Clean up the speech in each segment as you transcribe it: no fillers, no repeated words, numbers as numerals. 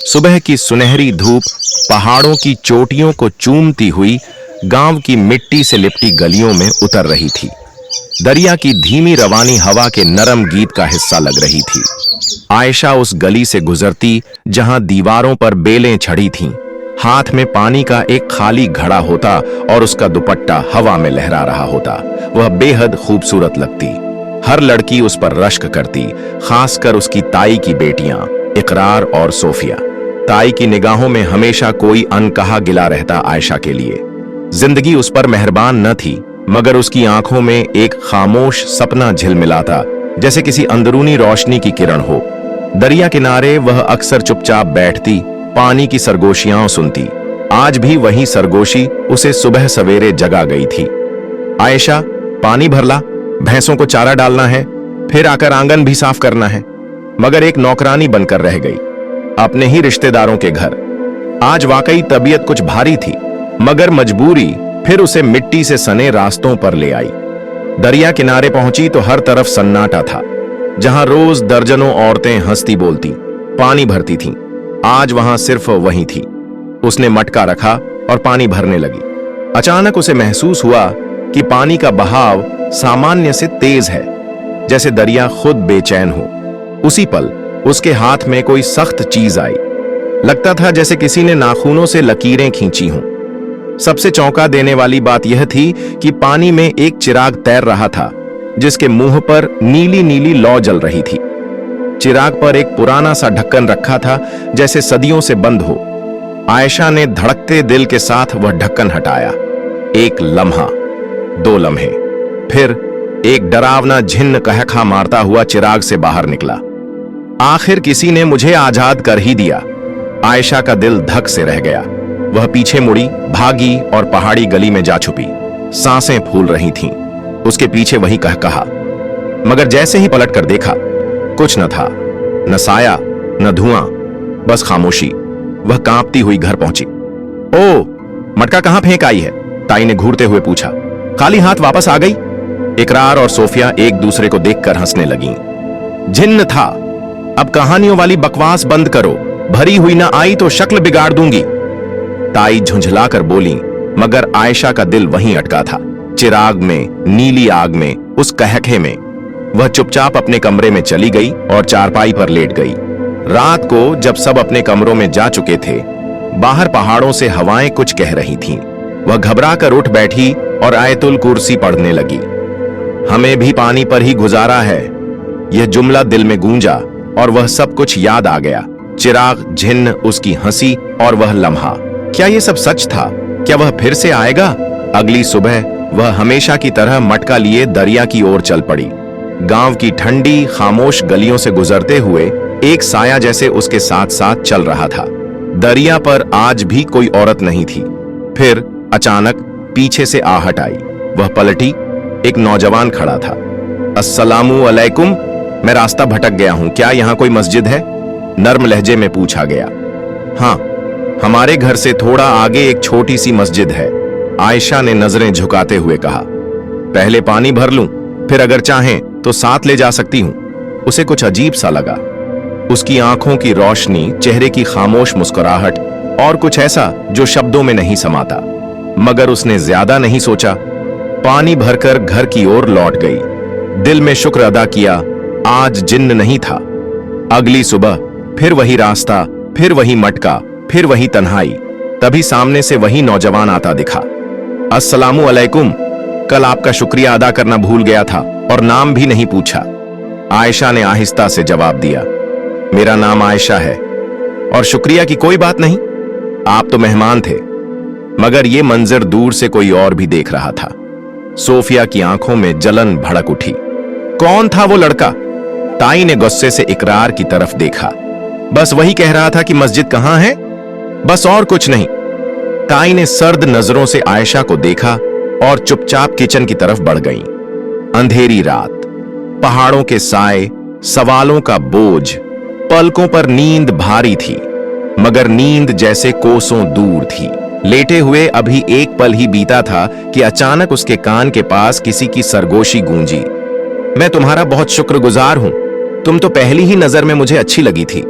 सुबह की सुनहरी धूप पहाड़ों की चोटियों को चूमती हुई गांव की मिट्टी से लिपटी गलियों में उतर रही थी। दरिया की धीमी रवानी हवा के नरम गीत का हिस्सा लग रही थी। आयशा उस गली से गुजरती जहां दीवारों पर बेलें छड़ी थीं। हाथ में पानी का एक खाली घड़ा होता और उसका दुपट्टा हवा में लहरा रहा होता। वह बेहद खूबसूरत लगती। हर लड़की उस पर रश्क करती, खासकर उसकी ताई की बेटियां इकरार और सोफिया। ताई की निगाहों में हमेशा कोई अनकहा गिला रहता आयशा के लिए। जिंदगी उस पर मेहरबान न थी, मगर उसकी आंखों में एक खामोश सपना झिलमिलाता, जैसे किसी अंदरूनी रोशनी की किरण हो। दरिया किनारे वह अक्सर चुपचाप बैठती, पानी की सरगोशियां सुनती। आज भी वही सरगोशी उसे सुबह सवेरे जगा गई थी। आयशा, पानी भर ला, भैंसों को चारा डालना है, फिर आकर आंगन भी साफ करना है। मगर एक नौकरानी बनकर रह गई, अपने ही रिश्तेदारों के घर। आज वाकई तबीयत कुछ भारी थी, मगर मजबूरी फिर उसे मिट्टी से सने रास्तों पर ले आई। दरिया किनारे पहुंची तो हर तरफ सन्नाटा था। जहां रोज दर्जनों औरतें हंसती बोलती, पानी भरती थीं, आज वहां सिर्फ वही थी। उसने मटका रखा और पानी भरने लगी। अचानक उसे महसूस हुआ कि पानी का बहाव सामान्य से तेज है, जैसे दरिया खुद बेचैन हो। उसी पल उसके हाथ में कोई सख्त चीज आई। लगता था जैसे किसी ने नाखूनों से लकीरें खींची हों। सबसे चौंका देने वाली बात यह थी कि पानी में एक चिराग तैर रहा था, जिसके मुंह पर नीली नीली लौ जल रही थी। चिराग पर एक पुराना सा ढक्कन रखा था, जैसे सदियों से बंद हो। आयशा ने धड़कते दिल के साथ वह ढक्कन हटाया। एक लम्हा, 2 लम्हे, फिर एक डरावना झिन्न कहखा मारता हुआ चिराग से बाहर निकला। आखिर किसी ने मुझे आजाद कर ही दिया। आयशा का दिल धक से रह गया। वह पीछे मुड़ी, भागी और पहाड़ी गली में जा छुपी। सांसें फूल रही थीं। उसके पीछे वही कहकहा, मगर जैसे ही पलट कर देखा, कुछ न था, न साया, न धुआं, बस खामोशी। वह कांपती हुई घर पहुंची। ओ, मटका कहां फेंक आई है? ताई ने घूरते हुए पूछा। खाली हाथ वापस आ गई? इकरार और सोफिया एक दूसरे को देखकर हंसने लगीं। जिन्न था। अब कहानियों वाली बकवास बंद करो, भरी हुई ना आई तो शक्ल बिगाड़ दूंगी। ताई झुंझलाकर बोली, मगर आयशा का दिल वहीं अटका था, चिराग में, नीली आग में, उस कहके में। वह चुपचाप अपने कमरे में चली गई और चारपाई पर लेट गई। रात को जब सब अपने कमरों में जा चुके थे, बाहर पहाड़ों से हवाएं कुछ कह रही थीं। वह घबराकर उठ बैठी और आयतुल कुर्सी पढ़ने लगी। हमें भी पानी पर ही गुजारा है। यह जुमला दिल में गूंजा और वह सब कुछ याद आ गया। चिराग, झिन्न, उसकी हंसी और वह लम्हा। क्या यह सब सच था? क्या वह फिर से आएगा? अगली सुबह वह हमेशा की तरह मटका लिए दरिया की ओर चल पड़ी। गांव की ठंडी खामोश गलियों से गुजरते हुए एक साया जैसे उसके साथ साथ चल रहा था। दरिया पर आज भी कोई औरत नहीं थी। फिर अचानक पीछे से आहट आई। वह पलटी। एक नौजवान खड़ा था। अस्सलामु अलैकुम, मैं रास्ता भटक गया हूं, क्या यहां कोई मस्जिद है? नर्म लहजे में पूछा गया। हां, हमारे घर से थोड़ा आगे एक छोटी सी मस्जिद है, आयशा ने नजरें झुकाते हुए कहा। पहले पानी भर लूं, फिर अगर चाहें तो साथ ले जा सकती हूं। उसे कुछ अजीब सा लगा। उसकी आंखों की रोशनी, चेहरे की खामोश मुस्कुराहट और कुछ ऐसा जो शब्दों में नहीं समाता। मगर उसने ज्यादा नहीं सोचा, पानी भरकर घर की ओर लौट गई। दिल में शुक्र अदा किया, आज जिन्न नहीं था। अगली सुबह फिर वही रास्ता, फिर वही मटका, फिर वही तन्हाई। तभी सामने से वही नौजवान आता दिखा। अस्सलामु अलैकुम, कल आपका शुक्रिया अदा करना भूल गया था और नाम भी नहीं पूछा। आयशा ने आहिस्ता से जवाब दिया, मेरा नाम आयशा है और शुक्रिया की कोई बात नहीं, आप तो मेहमान थे। मगर यह मंजर दूर से कोई और भी देख रहा था। सोफिया की आंखों में जलन भड़क उठी। कौन था वो लड़का? ताई ने गुस्से से इकरार की तरफ देखा। बस वही कह रहा था कि मस्जिद कहां है, बस और कुछ नहीं। ताई ने सर्द नजरों से आयशा को देखा और चुपचाप किचन की तरफ बढ़ गईं। अंधेरी रात, पहाड़ों के साए, सवालों का बोझ, पलकों पर नींद भारी थी, मगर नींद जैसे कोसों दूर थी। लेटे हुए अभी एक पल ही बीता था कि अचानक उसके कान के पास किसी की सरगोशी गूंजी। मैं तुम्हारा बहुत शुक्रगुजार हूं, तुम तो पहली ही नजर में मुझे अच्छी लगी थी।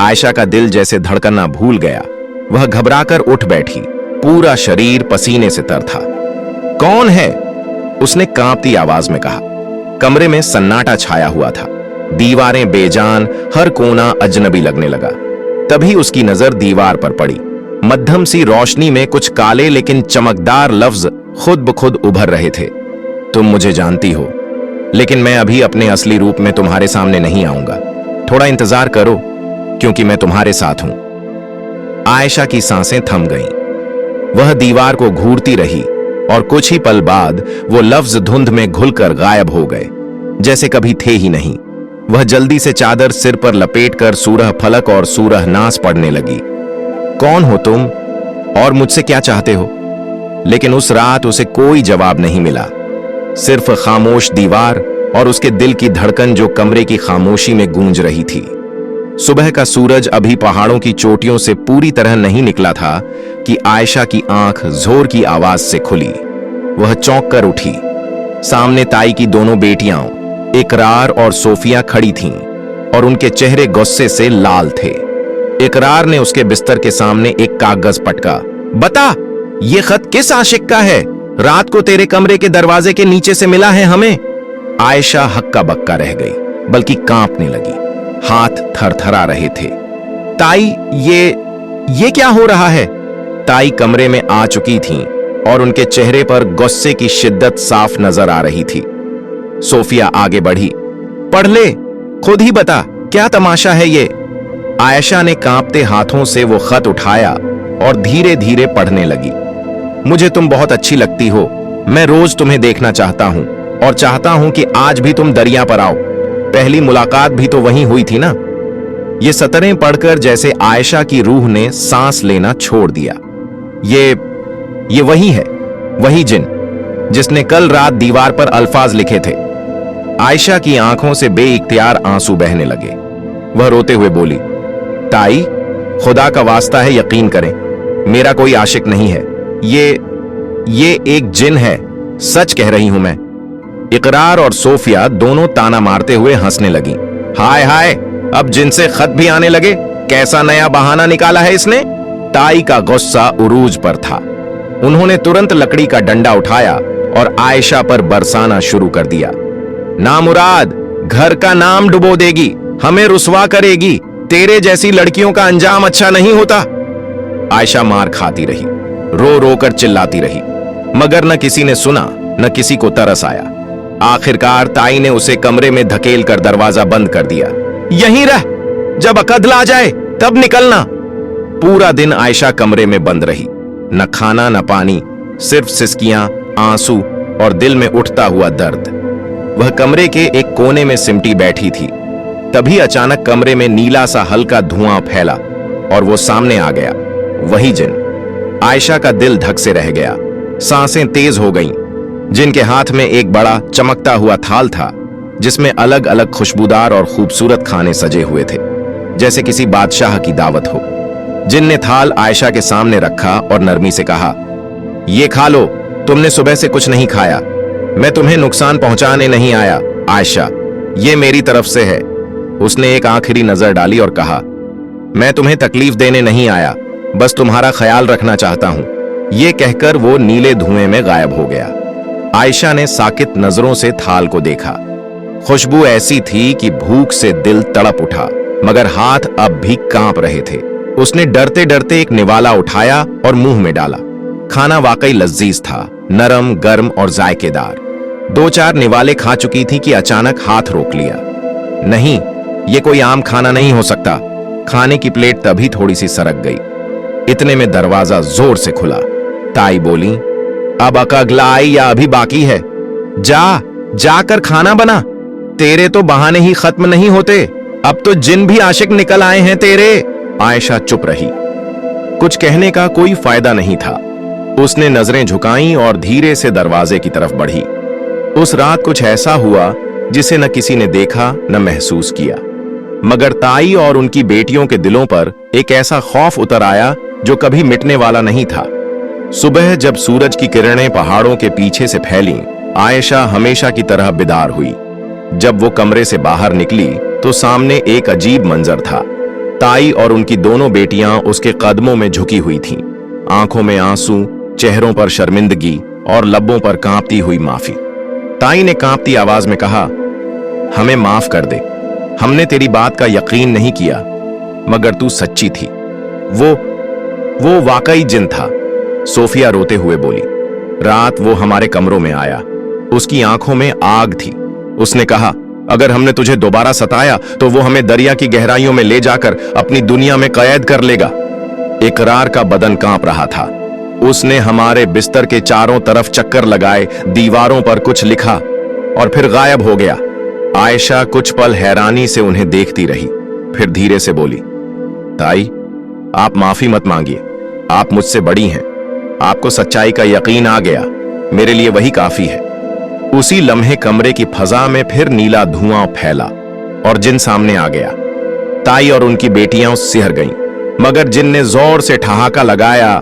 आयशा का दिल जैसे धड़कना भूल गया। वह घबराकर उठ बैठी, पूरा शरीर पसीने से तर था। कौन है? उसने कांपती आवाज में कहा। कमरे में सन्नाटा छाया हुआ था। दीवारें बेजान, हर कोना अजनबी लगने लगा। तभी उसकी नजर दीवार पर पड़ी। मध्यम सी रोशनी में कुछ काले लेकिन चमकदार लफ्ज खुद ब खुद उभर रहे थे। तुम मुझे जानती हो, लेकिन मैं अभी अपने असली रूप में तुम्हारे सामने नहीं आऊंगा। थोड़ा इंतजार करो, क्योंकि मैं तुम्हारे साथ हूं। आयशा की सांसें थम गईं। वह दीवार को घूरती रही और कुछ ही पल बाद वो लफ्ज धुंध में घुलकर गायब हो गए, जैसे कभी थे ही नहीं। वह जल्दी से चादर सिर पर लपेटकर सूरह फलक और सूरह नास पढ़ने लगी। कौन हो तुम और मुझसे क्या चाहते हो? लेकिन उस रात उसे कोई जवाब नहीं मिला, सिर्फ खामोश दीवार और उसके दिल की धड़कन जो कमरे की खामोशी में गूंज रही थी। सुबह का सूरज अभी पहाड़ों की चोटियों से पूरी तरह नहीं निकला था कि आयशा की आंख जोर की आवाज से खुली। वह चौंक कर उठी। सामने ताई की दोनों बेटियां इकरार और सोफिया खड़ी थीं और उनके चेहरे गुस्से से लाल थे। इकरार ने उसके बिस्तर के सामने एक कागज पटका। बता, ये खत किस आशिक का है? रात को तेरे कमरे के दरवाजे के नीचे से मिला है हमें। आयशा हक्का बक्का रह गई, बल्कि कांपने लगी। हाथ थरथरा रहे थे। ताई, ये क्या हो रहा है? ताई कमरे में आ चुकी थीं और उनके चेहरे पर गुस्से की शिद्दत साफ नजर आ रही थी। सोफिया आगे बढ़ी। पढ़ ले, खुद ही बता, क्या तमाशा है ये? आयशा ने कांपते हाथों से वो खत उठाया और धीरे धीरे पढ़ने लगी। मुझे तुम बहुत अच्छी लगती हो। मैं रोज तुम्हें देखना चाहता हूं और चाहता हूं कि आज भी तुम दरिया पर आओ। पहली मुलाकात भी तो वहीं हुई थी ना? ये सतरें पढ़कर जैसे आयशा की रूह ने सांस लेना छोड़ दिया। ये वही है, वही जिन जिसने कल रात दीवार पर अल्फाज लिखे थे। आयशा की आंखों से बेइख्तियार आंसू बहने लगे। वह रोते हुए बोली, ताई, खुदा का वास्ता है, यकीन करें, मेरा कोई आशिक नहीं है। ये एक जिन है, सच कह रही हूं मैं। इकरार और सोफिया दोनों ताना मारते हुए हंसने लगी। हाय हाय, अब जिन से खत भी आने लगे। कैसा नया बहाना निकाला है इसने? ताई का गुस्सा उरूज पर था। उन्होंने तुरंत लकड़ी का डंडा उठाया और आयशा पर बरसाना शुरू कर दिया। नामुराद, घर का नाम डुबो देगी, हमें रुसवा करेगी। तेरे जैसी लड़कियों का अंजाम अच्छा नहीं होता। आयशा मार खाती रही, रो रो कर चिल्लाती रही, मगर न किसी ने सुना, न किसी को तरस आया। आखिरकार ताई ने उसे कमरे में धकेल कर दरवाजा बंद कर दिया। यहीं रह, जब अकदल आ जाए तब निकलना। पूरा दिन आयशा कमरे में बंद रही। न खाना न पानी, सिर्फ सिसकियां, आंसू और दिल में उठता हुआ दर्द। वह कमरे के एक कोने में सिमटी बैठी थी। तभी अचानक कमरे में नीला सा हल्का धुआं फैला और वो सामने आ गया, वही जिन। आयशा का दिल धक से रह गया, सांसें तेज हो गईं। जिनके हाथ में एक बड़ा चमकता हुआ थाल था, जिसमें अलग अलग खुशबूदार और खूबसूरत खाने सजे हुए थे, जैसे किसी बादशाह की दावत हो। जिन ने थाल आयशा के सामने रखा और नरमी से कहा, ये खा लो, तुमने सुबह से कुछ नहीं खाया। मैं तुम्हें नुकसान पहुंचाने नहीं आया आयशा, ये मेरी तरफ से है। उसने एक आखिरी नजर डाली और कहा, मैं तुम्हें तकलीफ देने नहीं आया, बस तुम्हारा ख्याल रखना चाहता हूं। ये कहकर वो नीले धुएं में गायब हो गया। आयशा ने साकित नजरों से थाल को देखा। खुशबू ऐसी थी कि भूख से दिल तड़प उठा, मगर हाथ अब भी कांप रहे थे। उसने डरते डरते एक निवाला उठाया और मुंह में डाला। खाना वाकई लजीज था, नरम, गर्म और जायकेदार। 2-4 निवाले खा चुकी थी कि अचानक हाथ रोक लिया। नहीं, ये कोई आम खाना नहीं हो सकता। खाने की प्लेट तभी थोड़ी सी सरक गई। इतने में दरवाजा जोर से खुला। ताई बोली, अब अकगला आई या अभी बाकी है? जाकर खाना बना। तेरे तो बहाने ही खत्म नहीं होते, अब तो जिन भी आशिक निकल आए हैं तेरे। आयशा चुप रही। कुछ कहने का कोई फायदा नहीं था। उसने नजरें झुकाईं और धीरे से दरवाजे की तरफ बढ़ी। उस रात कुछ ऐसा हुआ जिसे न किसी ने देखा न महसूस किया, मगर ताई और उनकी बेटियों के दिलों पर एक ऐसा खौफ उतर आया जो कभी मिटने वाला नहीं था। सुबह जब सूरज की किरणें पहाड़ों के पीछे से फैलीं, आयशा हमेशा की तरह बेदार हुई। जब वो कमरे से बाहर निकली तो सामने एक अजीब मंजर था। ताई और उनकी दोनों बेटियां उसके कदमों में झुकी हुई थीं, आंखों में आंसू, चेहरों पर शर्मिंदगी और लब्बों पर कांपती हुई माफी। ताई ने कांपती आवाज में कहा, हमें माफ कर दे, हमने तेरी बात का यकीन नहीं किया, मगर तू सच्ची थी। वो वाकई जिन था, सोफिया रोते हुए बोली। रात वो हमारे कमरों में आया, उसकी आंखों में आग थी। उसने कहा, अगर हमने तुझे दोबारा सताया तो वो हमें दरिया की गहराइयों में ले जाकर अपनी दुनिया में कैद कर लेगा। इकरार का बदन कांप रहा था। उसने हमारे बिस्तर के चारों तरफ चक्कर लगाए, दीवारों पर कुछ लिखा और फिर गायब हो गया। आयशा कुछ पल हैरानी से उन्हें देखती रही, फिर धीरे से बोली, ताई, आप माफी मत मांगिए, आप मुझसे बड़ी हैं, आपको सच्चाई का यकीन आ गया, मेरे लिए वही काफी है। उसी लम्हे कमरे की फजा में फिर नीला धुआं फैला और जिन सामने आ गया। ताई और उनकी बेटियां सिहर गईं, मगर जिन ने जोर से ठहाका लगाया,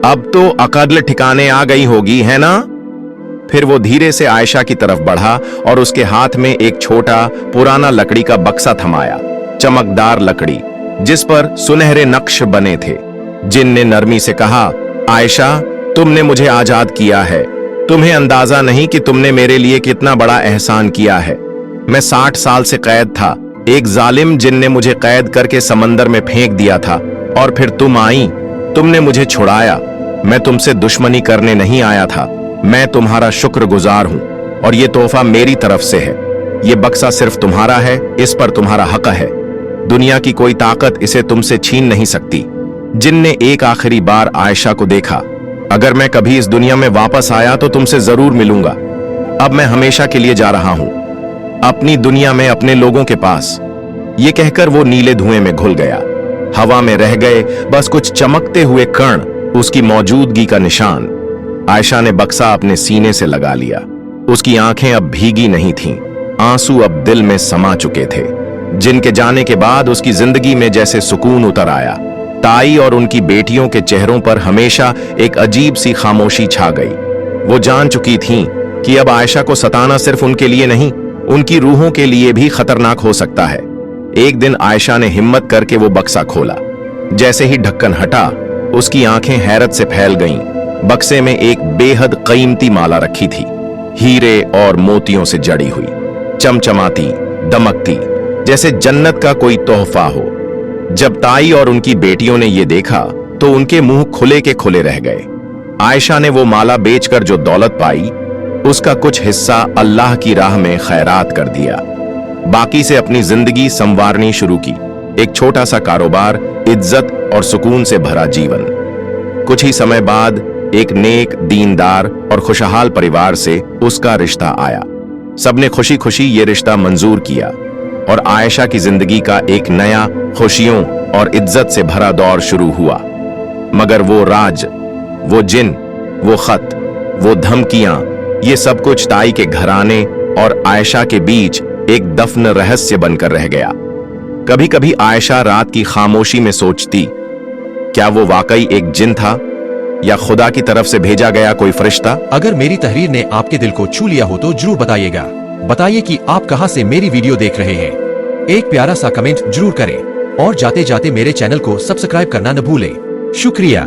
अब तो अकल ठिकाने आ गई होगी, है ना? फिर वो धीरे से आयशा की तरफ बढ़ा और उसके हाथ में एक छोटा पुराना लकड़ी का बक्सा थमाया, चमकदार लकड़ी जिस पर सुनहरे नक्श बने थे। जिन ने नरमी से कहा, आयशा, तुमने मुझे आजाद किया है, तुम्हें अंदाजा नहीं कि तुमने मेरे लिए कितना बड़ा एहसान किया है। मैं 60 साल से कैद था, एक जालिम जिन ने मुझे कैद करके समंदर में फेंक दिया था, और फिर तुम आई, तुमने मुझे छुड़ाया। मैं तुमसे दुश्मनी करने नहीं आया था, मैं तुम्हारा शुक्रगुजार हूं और ये तोहफा मेरी तरफ से है। ये बक्सा सिर्फ तुम्हारा है, इस पर तुम्हारा हक है, दुनिया की कोई ताकत इसे तुमसे छीन नहीं सकती। जिन ने एक आखिरी बार आयशा को देखा, अगर मैं कभी इस दुनिया में वापस आया तो तुमसे जरूर मिलूंगा। अब मैं हमेशा के लिए जा रहा हूं, अपनी दुनिया में, अपने लोगों के पास। ये कहकर वो नीले धुएं में घुल गया। हवा में रह गए बस कुछ चमकते हुए कण, उसकी मौजूदगी का निशान। आयशा ने बक्सा अपने सीने से लगा लिया। उसकी आंखें अब भीगी नहीं थीं, आंसू अब दिल में समा चुके थे। जिनके जाने के बाद उसकी जिंदगी में जैसे सुकून उतर आया। ताई और उनकी बेटियों के चेहरों पर हमेशा एक अजीब सी खामोशी छा गई। वो जान चुकी थीं कि अब आयशा को सताना सिर्फ उनके लिए नहीं, उनकी रूहों के लिए भी खतरनाक हो सकता है। एक दिन आयशा ने हिम्मत करके वो बक्सा खोला। जैसे ही ढक्कन हटा, उसकी आंखें हैरत से फैल गईं। बक्से में एक बेहद कीमती माला रखी थी, हीरे और मोतियों से जड़ी हुई, चमचमाती, दमकती, जैसे जन्नत का कोई तोहफा हो। जब ताई और उनकी बेटियों ने यह देखा तो उनके मुंह खुले के खुले रह गए। आयशा ने वो माला बेचकर जो दौलत पाई, उसका कुछ हिस्सा अल्लाह की राह में खैरात कर दिया। बाकी से अपनी जिंदगी संवारनी शुरू की, एक छोटा सा कारोबार, इज्जत और सुकून से भरा जीवन। कुछ ही समय बाद एक नेक, दीनदार और खुशहाल परिवार से उसका रिश्ता आया। सबने खुशी खुशी ये रिश्ता मंजूर किया और आयशा की जिंदगी का एक नया, खुशियों और इज्जत से भरा दौर शुरू हुआ। मगर वो राज, वो जिन, वो खत, वो धमकियां, ये सब कुछ ताई के घराने और आयशा के बीच एक दफन रहस्य बनकर रह गया। कभी कभी आयशा रात की खामोशी में सोचती, क्या वो वाकई एक जिन था या खुदा की तरफ से भेजा गया कोई फरिश्ता? अगर मेरी तहरीर ने आपके दिल को छू लिया हो तो जरूर बताइएगा। बताइए कि आप कहां से मेरी वीडियो देख रहे हैं। एक प्यारा सा कमेंट जरूर करें और जाते जाते मेरे चैनल को सब्सक्राइब करना न भूलें। शुक्रिया।